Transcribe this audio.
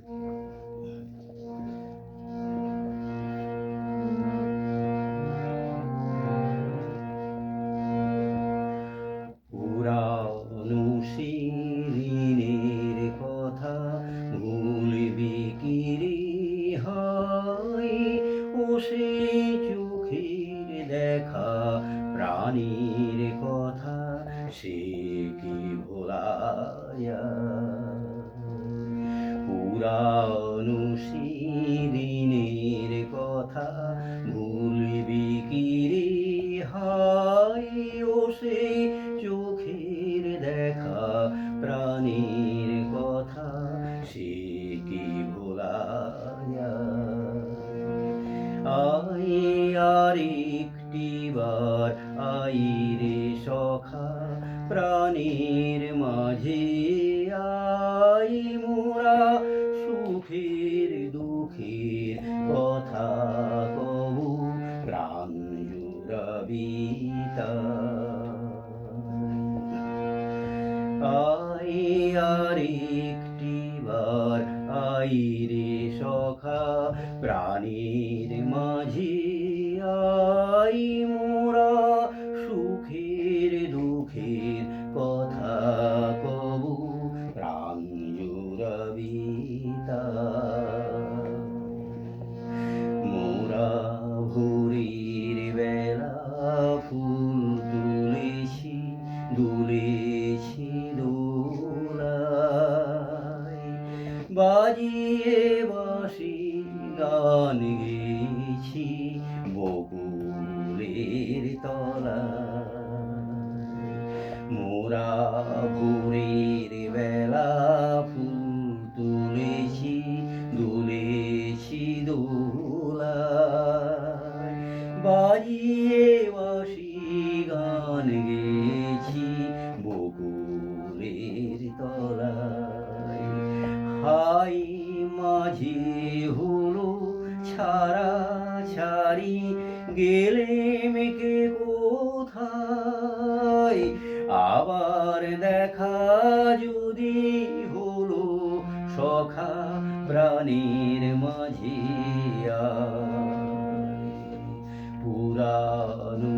পুরানো শিরিনের কথা ভুলবি কি রে হায়, ও সেই চোখের দেখা প্রাণীর কথা সে কি ভোলা যায়? পুরানো শিরিনের কথা ভুলবি কি রে হায়, ও সেই চোখের দেখা প্রাণীর কথা সে কি ভোলা যায়? আয় আর একটিবার আই রে সখা প্রাণীর মাঝে আই, মোরা সুখের দুঃখের কথা কবু প্রাণ জুড়াবি আই আর একটিবার আই রে সখা প্রাণীর মাঝে আই, মোরা সুখের দুঃখের কথা কবু প্রাণ জুড়াবি মোরা ভোরের বেলা ফুল তুলেছি দুলেছি দোলায়, বাজিয়ে বাঁশি গান গেয়েছি বকুলের তলায়। মোরা ভোরের বেলা ফুল তুলেছি দুলেছি দোলায়, বাজিয়ে বাঁশি গান গেয়েছি বকুলের তলায়। হাই মাঝে হলো ছাড়া ছাড়ি, গেলে মেকে কোথায়, আবার দেখা যদি হলো সখা প্রাণীর মাঝে আয়। পুরানো